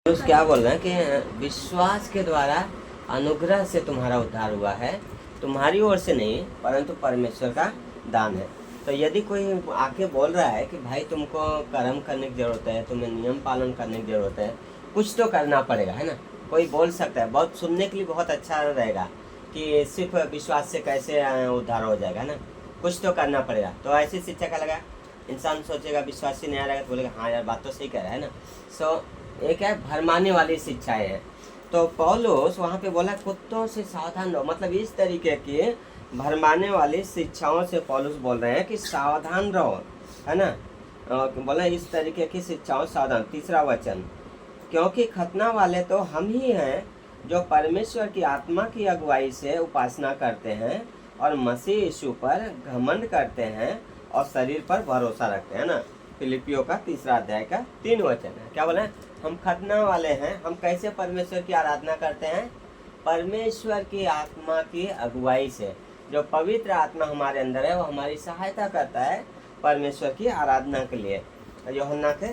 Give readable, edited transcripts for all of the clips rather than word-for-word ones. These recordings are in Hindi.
तो क्या बोल रहे हैं कि विश्वास के द्वारा अनुग्रह से तुम्हारा उद्धार हुआ है, तुम्हारी ओर से नहीं परंतु परमेश्वर का दान है। तो यदि कोई आके बोल रहा है कि भाई तुमको कर्म करने की ज़रूरत है, तुम्हें नियम पालन करने की ज़रूरत है, कुछ तो करना पड़ेगा, है ना। कोई बोल सकता है, बहुत सुनने के लिए बहुत अच्छा रहेगा कि सिर्फ विश्वास से कैसे उद्धार हो जाएगा, है ना। कुछ तो करना पड़ेगा। तो ऐसी शिक्षा का लगा इंसान सोचेगा विश्वास ही नहीं आ रहेगा तो बोलेगा हाँ यार बात तो सही कह रहा है ना। सो एक है भरमाने वाली शिक्षाएं हैं। तो पौलुस वहाँ पे बोला कुत्तों से सावधान रहो, मतलब इस तरीके की भरमाने वाली शिक्षाओं से पौलुस बोल रहे हैं कि सावधान रहो, है ना। बोला इस तरीके की शिक्षाओं सावधान। तीसरा वचन, क्योंकि खतना वाले तो हम ही हैं जो परमेश्वर की आत्मा की अगुवाई से उपासना करते हैं और मसीह यीशु पर घमंड करते हैं और शरीर पर भरोसा रखते हैं ना। फिलिपियों का 3 अध्याय का 3 वचन है। क्या बोला, हम खतना वाले हैं। हम कैसे परमेश्वर की आराधना करते हैं? परमेश्वर की आत्मा की अगुवाई से। जो पवित्र आत्मा हमारे अंदर है वो हमारी सहायता करता है परमेश्वर की आराधना के लिए। यूहन्ना के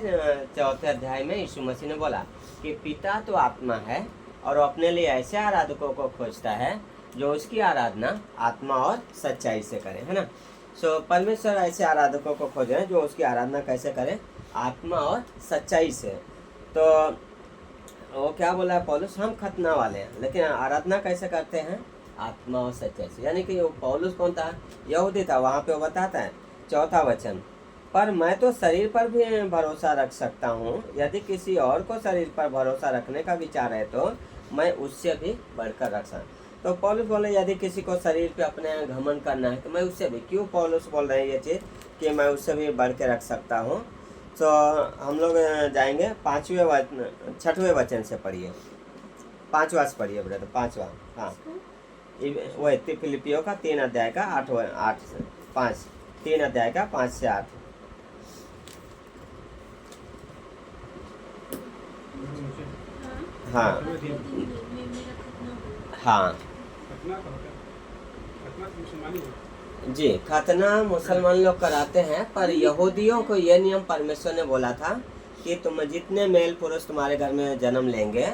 4 अध्याय में यीशु मसीह ने बोला कि पिता तो आत्मा है और वो अपने लिए ऐसे आराधकों को खोजता है जो उसकी आराधना आत्मा और सच्चाई से करें, है ना। सो परमेश्वर ऐसे आराधकों को खोज रहे हैं जो उसकी आराधना कैसे करें? आत्मा और सच्चाई से। तो वो क्या बोला है पौलुस, हम खतना वाले हैं लेकिन आराधना कैसे करते हैं? आत्मा और सच्चाई से। यानी कि पौलुस कौन था? यहूदी था। वहाँ पे वो बताता है 4 वचन, पर मैं तो शरीर पर भी भरोसा रख सकता हूँ। यदि किसी और को शरीर पर भरोसा रखने का विचार है तो मैं उससे भी बढ़कर रख सकता। तो पौलुस बोले यदि किसी को शरीर पे अपने घमंड करना है तो मैं उससे भी, क्यों पौलुस बोल रहे हैं ये चीज़ कि मैं उससे भी बढ़ के रख सकता हूँ। तो हम लोग जाएंगे 6वें वचन से पढ़िए। 5वां से पढ़िए बेटा। तो 5वां, हाँ वही फिलिपियों का 3 अध्याय का 8 से 5, 3 अध्याय का 5 से 8। हाँ हाँ जी, खतना मुसलमान लोग कराते हैं, पर यहूदियों को यह नियम परमेश्वर ने बोला था कि तुम जितने मेल पुरुष तुम्हारे घर में जन्म लेंगे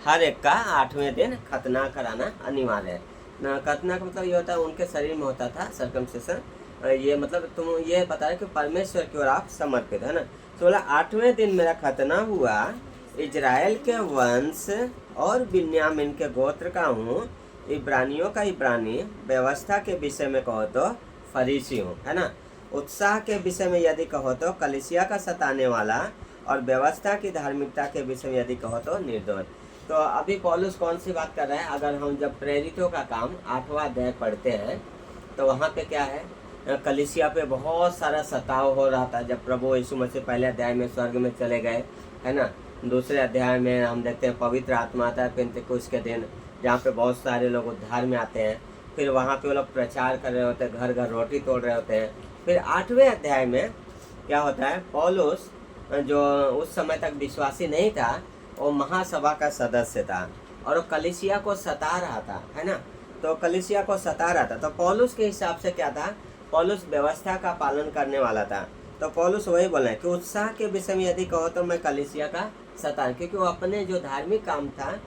हर एक का 8वें दिन खतना कराना अनिवार्य है ना। खतना का मतलब ये होता है उनके शरीर में होता था सर्कमसिशन। ये मतलब तुम ये बता रहे कि परमेश्वर की ओर आप समर्पित, है ना। तो बोला 8वें दिन मेरा खतना हुआ, इजराइल के वंश और बिन्यामीन के गोत्र का हूँ, इब्रानियों का इब्रानी, व्यवस्था के विषय में कहो तो फरीसी हूँ, है ना। उत्साह के विषय में यदि कहो तो कलीसिया का सताने वाला, और व्यवस्था की धार्मिकता के विषय में यदि कहो तो निर्दोष। तो अभी पौलुस कौन सी बात कर रहा है? अगर हम जब प्रेरितों का काम 8वां अध्याय पढ़ते हैं तो वहाँ पे क्या है, कलीसिया पे बहुत सारा सताव हो रहा था जब प्रभु यीशु मसीह पहले अध्याय में स्वर्ग में चले गए, है ना। दूसरे अध्याय में हम देखते हैं पवित्र आत्मा आता है पेंतेकोस्त के दिन, जहाँ पे बहुत सारे लोग उद्धार में आते हैं। फिर वहाँ पे वो लोग प्रचार कर रहे होते हैं, घर घर रोटी तोड़ रहे होते हैं। फिर 8वें अध्याय में क्या होता है, पौलुस जो उस समय तक विश्वासी नहीं था वो महासभा का सदस्य था और वो कलीसिया को सता रहा था, है ना। तो कलीसिया को सता रहा था। तो पौलुस के हिसाब से क्या था, पौलुस व्यवस्था का पालन करने वाला था। तो पौलुस वही बोला है कि उत्साह के विषय में यदि कहो तो मैं कलीसिया का सता, क्योंकि वो अपने जो धार्मिक काम था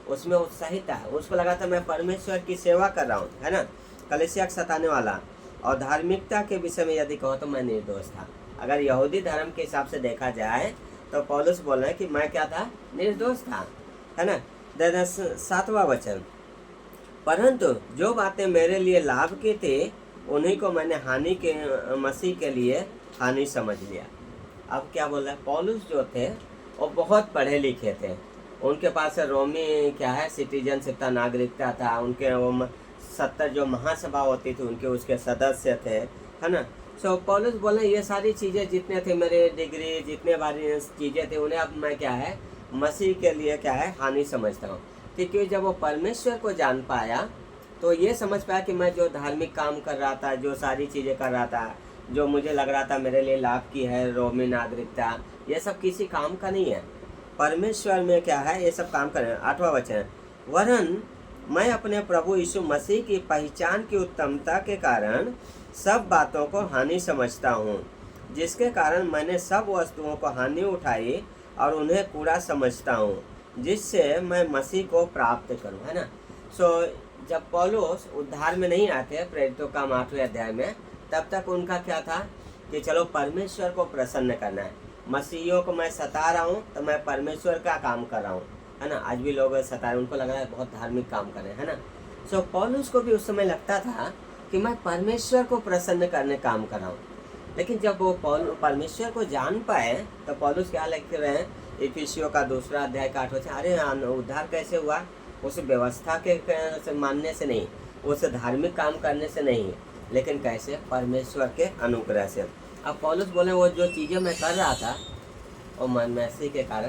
उसमें उत्साहित था। उसको लगा था मैं परमेश्वर की सेवा कर रहा हूँ, है ना। कलीसिया को सताने वाला। और धार्मिकता के विषय में यदि कहो तो मैं निर्दोष था। अगर यहूदी धर्म के हिसाब से देखा जाए तो पौलुस बोल रहे हैं कि मैं क्या था, निर्दोष था, है ना। 7वां वचन, परंतु जो बातें मेरे लिए लाभ की थी उन्हीं को मैंने हानि के मसीह के लिए हानि समझ लिया। अब क्या बोल रहा है, पौलुस जो थे वो बहुत पढ़े लिखे थे, उनके पास रोमी क्या है सिटीजनशिप था, नागरिकता था। उनके वो 70 जो महासभा होती थी उनके उसके सदस्य थे, है ना। सो पौलुस बोले ये सारी चीज़ें जितने थे मेरे डिग्री जितने बारी चीज़ें थे उन्हें अब मैं क्या है मसीह के लिए क्या है हानि समझता हूँ। क्योंकि जब वो परमेश्वर को जान पाया तो ये समझ पाया कि मैं जो धार्मिक काम कर रहा था, जो सारी चीज़ें कर रहा था, जो मुझे लग रहा था मेरे लिए लाभ की है रोमी नागरिकता, ये सब किसी काम का नहीं है। परमेश्वर में क्या है ये सब काम करें। 8वां वचन, वरन मैं अपने प्रभु यीशु मसीह की पहचान की उत्तमता के कारण सब बातों को हानि समझता हूँ, जिसके कारण मैंने सब वस्तुओं को हानि उठाई और उन्हें कूड़ा समझता हूँ, जिससे मैं मसीह को प्राप्त करूँ, है ना। सो जब पौलुस उद्धार में नहीं आते प्रेरितों का 8वें अध्याय में, तब तक उनका क्या था कि चलो परमेश्वर को प्रसन्न करना है, मसीहियों को मैं सता रहा हूँ तो मैं परमेश्वर का काम कर रहा हूँ, है ना। आज भी लोग सता रहे हैं, उनको लग रहा है बहुत धार्मिक काम कर रहे हैं, है ना। सो पौलुस को भी उस समय लगता था कि मैं परमेश्वर को प्रसन्न करने काम कर रहा हूँ। लेकिन जब वो परमेश्वर को जान पाए तो पौलुस क्या लिख रहे हैं इफिसियों का 2 अध्याय का 8 वचन, अरे उद्धार कैसे हुआ? उस व्यवस्था के मानने से नहीं, उस धार्मिक काम करने से नहीं, लेकिन कैसे? परमेश्वर के अनुग्रह से। अब पौलुस बोले वो जो चीज़ें मैं कर रहा था वो मसीह के कारण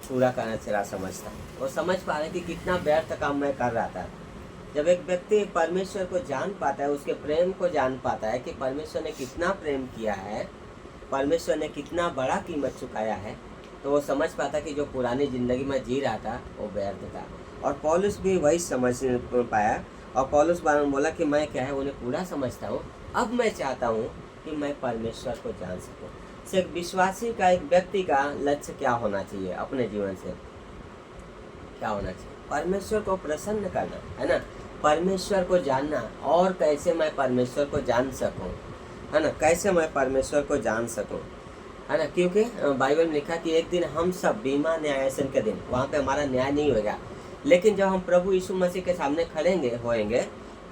पूरा करना चला समझता, वो समझ पा रहे कि कितना व्यर्थ काम मैं कर रहा था। जब एक व्यक्ति परमेश्वर को जान पाता है, उसके प्रेम को जान पाता है कि परमेश्वर ने कितना प्रेम किया है, परमेश्वर ने कितना बड़ा कीमत चुकाया है, तो वो समझ पाता कि जो पुरानी ज़िंदगी में जी रहा था वो व्यर्थ था। और पौलुस भी वही समझ पाया, और पौलुस बोला कि मैं क्या है उन्हें पूरा समझता हूँ, अब मैं चाहता हूँ कि मैं परमेश्वर को जान सकूँ। से एक विश्वासी का, एक व्यक्ति का लक्ष्य क्या होना चाहिए अपने जीवन से? क्या होना चाहिए? परमेश्वर को प्रसन्न करना, है ना, परमेश्वर को जानना। और कैसे मैं परमेश्वर को जान सकूं, है ना, कैसे मैं परमेश्वर को जान सकूं, है ना। क्योंकि बाइबल में लिखा कि एक दिन हम सब बीमा न्यायासन के दिन, वहाँ पे हमारा न्याय नहीं होगा, लेकिन जब हम प्रभु यीशु मसीह के सामने खड़ेंगे होएंगे,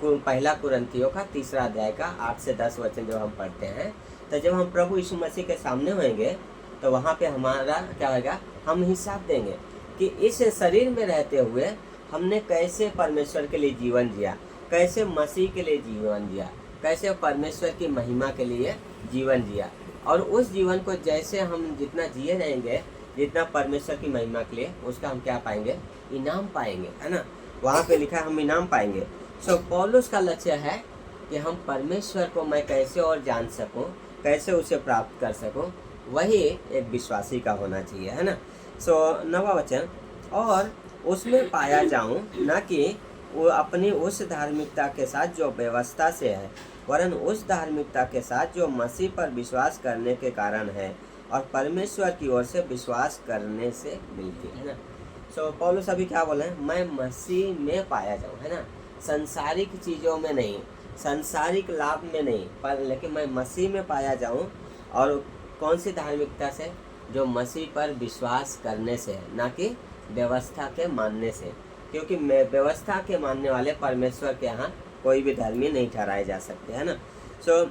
पहला कुरिन्थियों का 3 अध्याय का 8 से 10 वचन जब हम पढ़ते हैं, तो जब हम प्रभु यीशु मसीह के सामने होएंगे तो वहाँ पे हमारा क्या होगा? हम हिसाब देंगे कि इस शरीर में रहते हुए हमने कैसे परमेश्वर के लिए जीवन जिया, कैसे मसीह के लिए जीवन जिया, कैसे परमेश्वर की महिमा के लिए जीवन जिया। और उस जीवन को जैसे हम जितना जिए रहेंगे, जितना परमेश्वर की महिमा के लिए, उसका हम क्या पाएंगे? इनाम पाएंगे, है ना। वहाँ पे लिखा है हम इनाम पाएंगे। सो पौलुस का लक्ष्य है कि हम परमेश्वर को मैं कैसे और जान सकूं, कैसे उसे प्राप्त कर सकूं, वही एक विश्वासी का होना चाहिए, है ना। सो 9वां वचन, और उसमें पाया जाऊं, न कि वो अपनी उस धार्मिकता के साथ जो व्यवस्था से है, वरन उस धार्मिकता के साथ जो मसीह पर विश्वास करने के कारण है और परमेश्वर की ओर से विश्वास करने से मिलती है ना। सो पौलुस अभी क्या बोले हैं? मैं मसीह में पाया जाऊं, है ना, संसारिक चीज़ों में नहीं, सांसारिक लाभ में नहीं, पर लेकिन मैं मसीह में पाया जाऊं। और कौन सी धार्मिकता से? जो मसीह पर विश्वास करने से है, ना कि व्यवस्था के मानने से, क्योंकि व्यवस्था के मानने वाले परमेश्वर के यहाँ कोई भी धर्मी नहीं ठहराए जा सकते, है ना। सो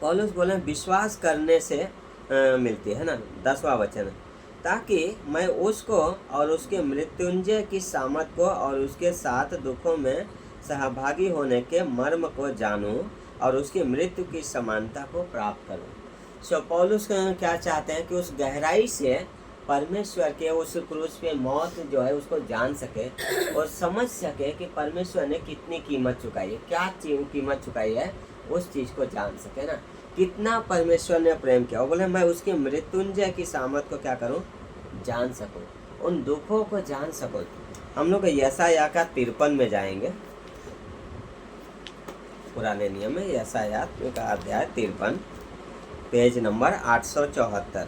पौलुस बोले विश्वास करने से मिलती है ना। 10वां वचन, ताकि मैं उसको और उसके मृत्युंजय की सामर्थ को और उसके साथ दुखों में सहभागी होने के मर्म को जानूं और उसकी मृत्यु की समानता को प्राप्त करूं। सो पौलुस क्या चाहते हैं कि उस गहराई से परमेश्वर के उस क्रूस पे मौत जो है उसको जान सके और समझ सके कि परमेश्वर ने कितनी कीमत चुकाई है, क्या कीमत चुकाई है, उस चीज़ को जान सके ना, कितना परमेश्वर ने प्रेम किया। वो बोले मैं उसकी मृत्युंजय की सामर्थ को क्या करूं? जान सकूं, उन दुखों को जान सकूं। हम लोग यशायाह का 53 में जाएंगे, पुराने नियम में यशायाह का अध्याय 53, पेज नंबर 874।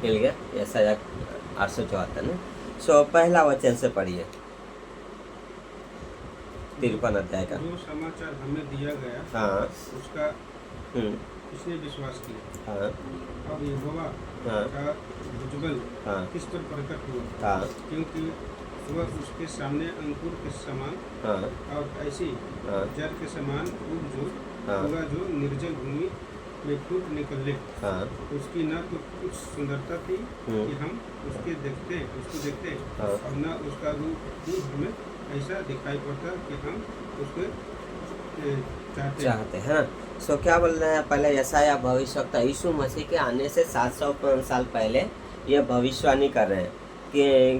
मिल गया यशायाह 874 में। सो पहला वचन से पढ़िए 53 अध्याय का। जो समाचार हमें दिया गया, हाँ, उसका इसने विश्वास किया, हाँ, और यहोवा हाँ, का भुजबल हाँ, किस पर प्रकट हुआ, हाँ, क्योंकि वह उसके सामने अंकुर के समान हाँ, और ऐसी हाँ, जड़ के समान हाँ, होगा जो निर्जल भूमि में फूट निकले। हाँ, उसकी न तो कुछ सुंदरता थी कि हम उसको देखते हाँ, और न उसका रूप भी हमें ऐसा दिखाई पड़ता कि हम उसको चाहते हैं ना। सो क्या बोल रहे हैं? पहले यशायाह भविष्यवक्ता यीशु मसीह के आने से 700 साल पहले ये भविष्यवाणी कर रहे हैं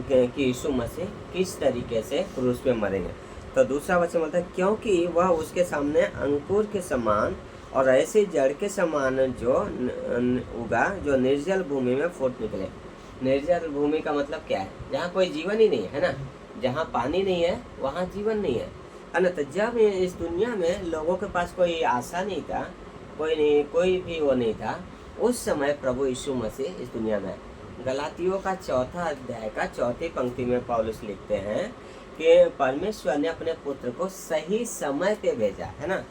कि यीशु मसीह किस तरीके से क्रूस पे मरेंगे। तो दूसरा वचन बोलता है क्योंकि वह उसके सामने अंकुर के समान और ऐसी जड़ के समान जो उगा जो निर्जल भूमि में फूट निकले। निर्जल भूमि का मतलब क्या है? जहाँ कोई जीवन ही नहीं है ना, जहाँ पानी नहीं है वहाँ जीवन नहीं है ना। तो जब इस दुनिया में लोगों के पास कोई आशा नहीं था, कोई भी वो नहीं था, उस समय प्रभु यीशु मसीह इस दुनिया में। गलातियों का 4 अध्याय का 4 पंक्ति में पौलुस लिखते हैं कि परमेश्वर ने अपने पुत्र को सही समय पे भेजा, है ना।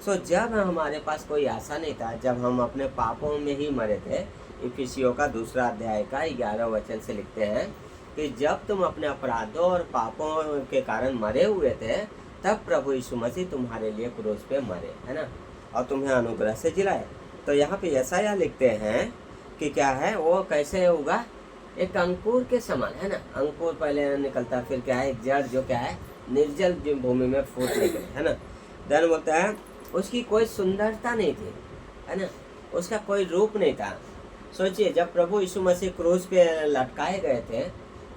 सो जब हमारे पास कोई आशा नहीं था, जब हम अपने पापों में ही मरे थे, इफिसियों का 2 अध्याय का 11 वचन से लिखते हैं कि जब तुम अपने अपराधों और पापों के कारण मरे हुए थे, तब प्रभु यीशु मसीह तुम्हारे लिए क्रूस पे मरे, है ना, और तुम्हें अनुग्रह से जिलाए। तो यहाँ पे यशायाह लिखते हैं कि क्या है, वो कैसे होगा, एक अंकुर के समान, है ना। अंकुर पहले निकलता, फिर क्या है, एक जड़ जो क्या है निर्जल भूमि में फूट निकले, है ना। धन बोलता है उसकी कोई सुंदरता नहीं थी, है ना, उसका कोई रूप नहीं था। सोचिए, जब प्रभु यीशु मसीह क्रूस पे लटकाए गए थे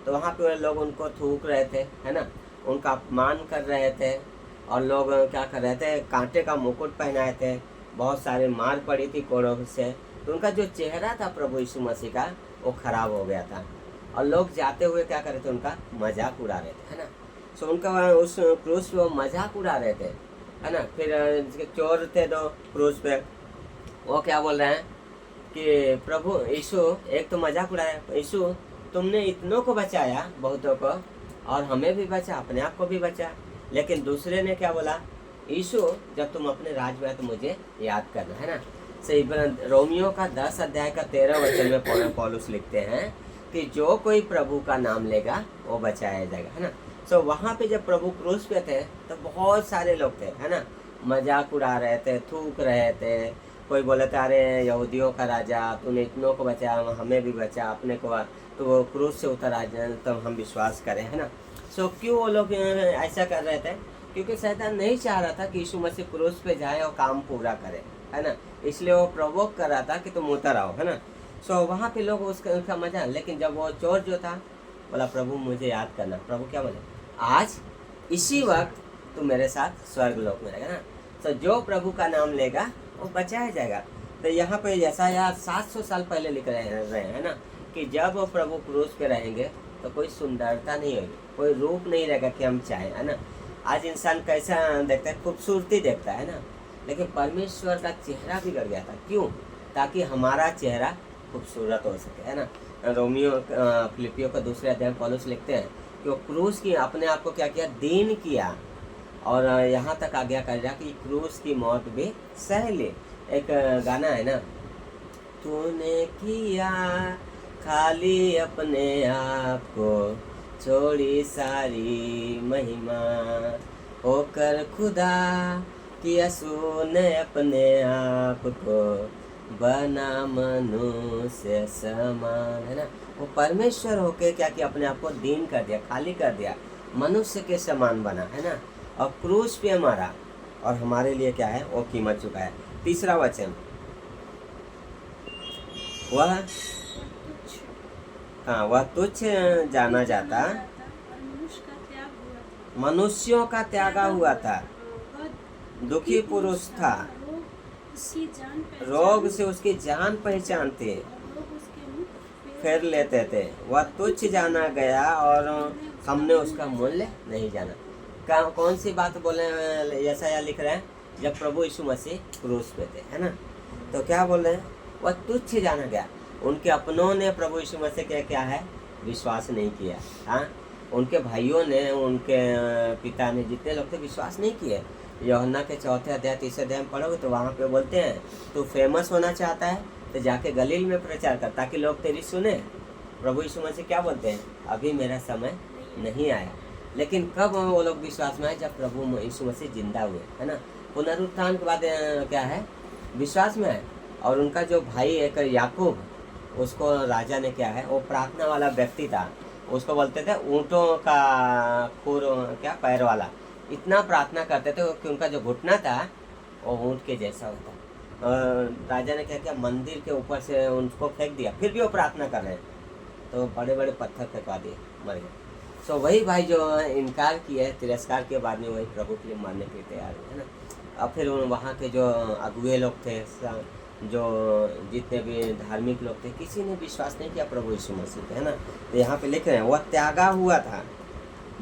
तो वहाँ पे लोग उनको थूक रहे थे, है ना, उनका अपमान कर रहे थे, और लोग क्या कर रहे थे, कांटे का मुकुट पहनाए थे, बहुत सारे मार पड़ी थी कोड़ों से। तो उनका जो चेहरा था प्रभु यीशु मसीह का, वो खराब हो गया था, और लोग जाते हुए क्या कर रहे थे, उनका मजाक उड़ा रहे थे, है ना। सो उनका उस क्रूस पे वो मजाक उड़ा रहे थे, है ना। फिर चोर थे दो क्रूस पे, वो क्या बोल रहे हैं कि प्रभु यीशु, एक तो मजाक उड़ाया, यीशु तुमने इतनों को बचाया, बहुतों को, और हमें भी बचा, अपने आप को भी बचा। लेकिन दूसरे ने क्या बोला, यीशु जब तुम अपने राज में आए तो मुझे याद करना, है ना। सही। रोमियो का 10 अध्याय का 13 वचन में पौलुस लिखते हैं कि जो कोई प्रभु का नाम लेगा वो बचाया जाएगा, है ना। सो वहाँ पे जब प्रभु क्रूस पे थे तो बहुत सारे लोग थे, है ना, मजाक उड़ा रहे थे, थूक रहे थे। कोई बोले थे अरे यहूदियों का राजा, तूने इतनों को बचाया, हमें भी बचा, अपने को तो वो क्रूस से उतर आ जाए तब हम विश्वास करें, है ना। सो क्यों वो लोग ऐसा कर रहे थे? क्योंकि शैतान नहीं चाह रहा था कि यीशु मसीह क्रूस पे जाए और काम पूरा करे, है ना। इसलिए वो प्रोवोक कर रहा था कि तुम उतर आओ, है ना। सो वहाँ पे लोग उसका मजा। लेकिन जब वो चोर जो था बोला प्रभु मुझे याद करना, प्रभु क्या बोले, आज इसी वक्त तू मेरे साथ स्वर्ग लोक में रहेगा ना। तो जो प्रभु का नाम लेगा वो बचाया जाएगा। तो यहाँ पे यशायाह 700 साल पहले लिख रहे हैं ना कि जब वो प्रभु क्रूस पे रहेंगे तो कोई सुंदरता नहीं होगी, कोई रूप नहीं रहेगा कि हम चाहें, है ना। आज इंसान कैसा देखता है, खूबसूरती देखता है ना, लेकिन परमेश्वर का चेहरा बिगड़ गया था। क्यों? ताकि हमारा चेहरा खूबसूरत हो सके, है ना। फिलिपियों का 2 अध्याय पौलुस लिखते हैं कि वो क्रूस की अपने आप को क्या किया, दीन किया, और यहाँ तक आज्ञा कर दिया कि क्रूस की मौत भी सह ले। एक गाना है ना, तूने किया खाली अपने आप को, छोड़ी सारी महिमा, होकर खुदा किया सुने अपने आप को, बना मनुष्य समान, है ना। वो परमेश्वर होके क्या किया, अपने आप को दीन कर दिया, खाली कर दिया, मनुष्य के समान बना, है ना, और क्रूस पे मारा, और हमारे लिए क्या है, वो कीमत चुका है। 3 वचन, वह तुच्छ जाना जाता, मनुष्यों का त्यागा हुआ था, दुखी पुरुष था, रोग से उसकी जान पहचान थी, फेर लेते थे। वह तुच्छ जाना गया और हमने उसका मूल्य नहीं जाना। कौन सी बात बोले यशायाह लिख रहे हैं? जब प्रभु यीशु मसीह क्रूस पे थे, है ना, तो क्या बोल रहे हैं, वह तुच्छ जाना गया। उनके अपनों ने प्रभु यीशु मसीह के क्या है, विश्वास नहीं किया। हाँ, उनके भाइयों ने, उनके पिता ने, जितने लोग थे विश्वास नहीं किए। यूहन्ना के 4 अध्याय 3 अध्याय में पढ़ोगे तो वहाँ पे बोलते हैं तू फेमस होना चाहता है तो जाके गलील में प्रचार कर ताकि लोग तेरी सुने। प्रभु यीशु मसीह क्या बोलते हैं, अभी मेरा समय नहीं आया। लेकिन कब वो लोग विश्वास में आए, जब प्रभु यीशु मसीह जिंदा हुए, है ना। पुनरुत्थान के बाद क्या है, विश्वास में आए। और उनका जो भाई एक याकूब, उसको राजा ने क्या है, वो प्रार्थना वाला व्यक्ति था, उसको बोलते थे ऊँटों का खुर, क्या पैर वाला। इतना प्रार्थना करते थे कि उनका जो घुटना था वो ऊँट के जैसा होता। राजा ने क्या किया, मंदिर के ऊपर से उनको फेंक दिया, फिर भी वो प्रार्थना कर रहे हैं तो बड़े बड़े पत्थर फेंकवा दिए, मर गए। सो वही भाई जो इनकार किए, तिरस्कार के बाद में वही प्रभु के लिए मारने के लिए तैयार हुए, है ना। अब फिर वहाँ के जो अगुए लोग थे, जो जितने भी धार्मिक लोग थे किसी ने विश्वास नहीं किया प्रभु यीशु मसीह पे, है ना। तो यहाँ पे लिख रहे हैं वह त्यागा हुआ था,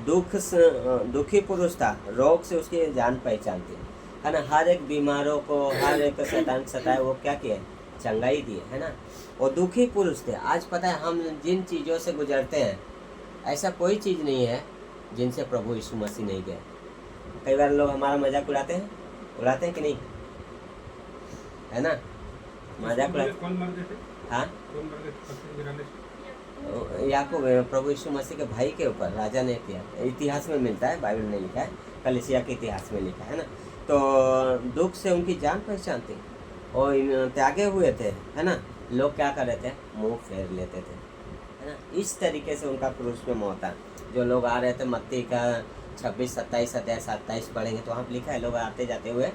दुखी पुरुष था, रोग से उसकी जान पहचान थी, है ना। हर एक बीमारों को, हर एक शैतान सताए वो क्या किए, चंगाई दिए, है ना। वो दुखी पुरुष थे। आज पता है हम जिन चीज़ों से गुजरते हैं ऐसा कोई चीज़ नहीं है जिनसे प्रभु यीशु मसीह नहीं गए। कई बार लोग हमारा मजाक उड़ाते हैं कि नहीं, है ना, मजाक उड़ाते। कौन मर गए थे? हाँ, कौन मर गए थे पत्थर गिराने से? याकूब प्रभु यीशु मसीह के भाई के ऊपर राजा ने किया, इतिहास में मिलता है, बाइबल में लिखा है, कलीसिया के इतिहास में लिखा है ना। तो दुख से उनकी जान पहचान थी और त्यागे हुए थे, है ना। लोग क्या कर रहे थे, मुंह फेर लेते थे, है ना। इस तरीके से उनका क्रूस में मौत है। जो लोग आ रहे थे, मत्ती का 26, 27 अध्याय 27 पढ़ेंगे तो वहाँ पे लिखा है, लोग आते जाते हुए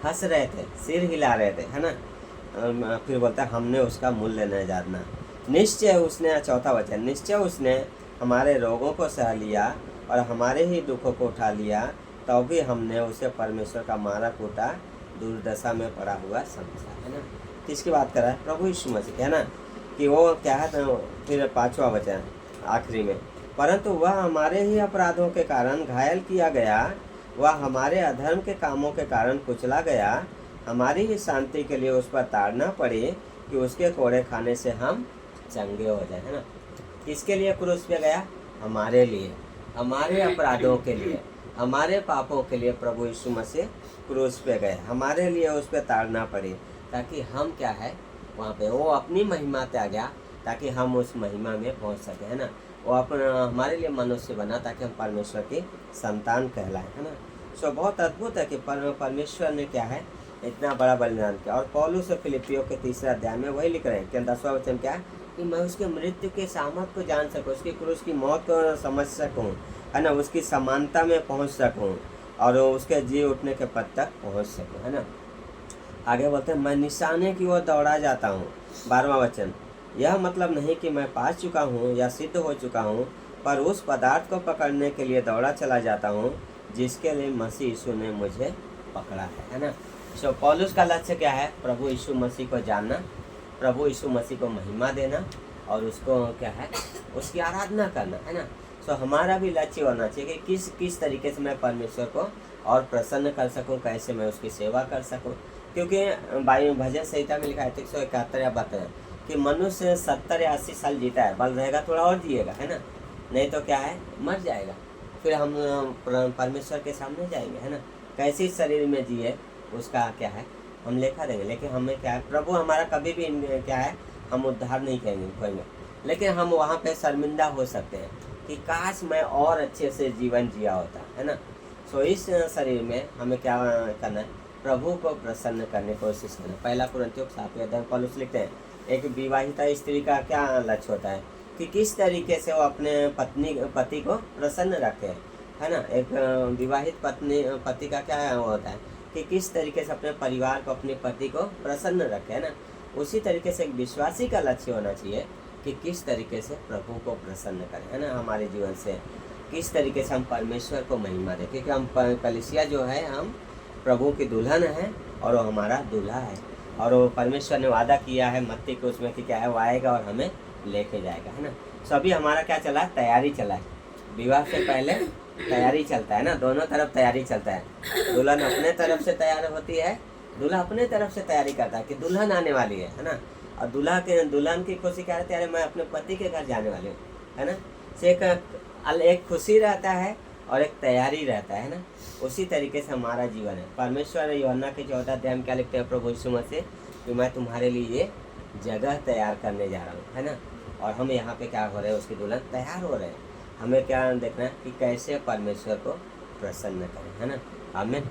हंस रहे थे, सिर हिला रहे थे, है ना। फिर बोलता है हमने उसका मूल्य न जाना। निश्चय उसने, चौथा वचन, निश्चय उसने हमारे रोगों को सह लिया और हमारे ही दुखों को उठा लिया, तो भी हमने उसे परमेश्वर का मारा कूटा, दुर्दशा में पड़ा हुआ समझा, है ना। किसकी बात कर रहा है, प्रभु यीशु मसीह, है ना। कि वो क्या है, तो फिर 5वां वचन आखिरी में, परंतु वह हमारे ही अपराधों के कारण घायल किया गया, वह हमारे अधर्म के कामों के कारण कुचला गया, हमारी ही शांति के लिए उस पर ताड़ना पड़ी कि उसके कोड़े खाने से हम चंगे हो जाए, है ना। किसके लिए क्रूस पे गया, हमारे लिए, हमारे अपराधों के लिए, हमारे पापों के लिए प्रभु यीशु मसीह क्रूस पे गए, हमारे लिए उस पर ताड़ना पड़ी, ताकि हम क्या है वहाँ पे, वो अपनी महिमा त्यागा ताकि हम उस महिमा में पहुँच सके, है ना। वो अपना हमारे लिए मनुष्य बना ताकि हम परमेश्वर की संतान कहलाए, है ना। सो बहुत अद्भुत है कि परमेश्वर ने क्या है इतना बड़ा बलिदान किया। और पौलुस और फिलिपियों के 3 अध्याय में वही लिख रहे हैं कि 10वां वचन क्या है, कि मैं उसके मृत्यु के सामर्थ को जान सकूँ, उसकी क्रूस की मौत को समझ सकूँ, है ना, उसकी समानता में पहुँच सकूँ और उसके जी उठने के पद तक पहुँच सकूँ, है ना। आगे बोलते हैं मैं निशाने की ओर दौड़ा जाता हूँ। 12वां वचन, यह मतलब नहीं कि मैं पा चुका हूँ या सिद्ध हो चुका हूँ, पर उस पदार्थ को पकड़ने के लिए दौड़ा चला जाता हूँ जिसके लिए मसीह यीशु ने मुझे पकड़ा है ना। सो पौलुस का लक्ष्य क्या है, प्रभु यीशु मसीह को जानना, प्रभु यीशु मसीह को महिमा देना और उसको क्या है उसकी आराधना करना, है ना। सो हमारा भी लक्ष्य होना चाहिए कि किस तरीके से मैं परमेश्वर को और प्रसन्न कर सकूं, कैसे मैं उसकी सेवा कर सकूं। क्योंकि भजन संहिता में लिखा है 171 या 72 कि मनुष्य 70 या 80 साल जीता है, बल रहेगा थोड़ा और जिएगा, है ना, नहीं तो क्या है मर जाएगा। फिर हम परमेश्वर के सामने जाएंगे, है ना। कैसे शरीर में जिए उसका क्या है हम लेखा देंगे। लेकिन हमें क्या है, प्रभु हमारा कभी भी क्या है हम उद्धार नहीं करेंगे, लेकिन हम वहाँ पे शर्मिंदा हो सकते हैं कि काश मैं और अच्छे से जीवन जिया होता, है ना। सो इस शरीर में हमें क्या करना है, प्रभु को प्रसन्न करने की कोशिश करना। पहला कुरिन्थियों 7 पौलुस लिखते हैं एक विवाहिता स्त्री का क्या लक्ष्य होता है कि किस तरीके से वो अपने पति को प्रसन्न रखे, है ना। एक विवाहित पति का क्या होता है कि किस तरीके से अपने परिवार को, अपने पति को प्रसन्न रखे, है ना। उसी तरीके से एक विश्वासी का लक्ष्य होना चाहिए कि किस तरीके से प्रभु को प्रसन्न करें, है ना। हमारे जीवन से किस तरीके से हम परमेश्वर को महिमा दें, क्योंकि हम कलीसिया जो है हम प्रभु की दुल्हन है और वो हमारा दूल्हा है। और वो परमेश्वर ने वादा किया है मत्ती के उसमें कि क्या है वो आएगा और हमें लेके जाएगा, है ना। सभी हमारा क्या चला है, तैयारी चला है। विवाह से पहले तैयारी चलता है ना, दोनों तरफ तैयारी चलता है। दुल्हन अपने तरफ से तैयार होती है, दूल्हा अपने तरफ से तैयारी करता है कि दुल्हन आने वाली है ना। और दुल्हन की खुशी क्या रहती है, मैं अपने पति के घर जाने वाली हूँ, है ना। से एक खुशी रहता है और एक तैयारी रहता है ना। उसी तरीके से हमारा जीवन है। परमेश्वर यूहन्ना के 14 अध्याय में क्या लिखते हैं प्रभु यीशु मसीह कि मैं तुम्हारे लिए ये जगह तैयार करने जा रहा हूँ, है ना। और हम यहाँ पे क्या हो रहे हैं, उसकी दुल्हन तैयार हो रहे हैं। हमें क्या देखना है कि कैसे परमेश्वर को प्रसन्न करें, है ना। आमीन।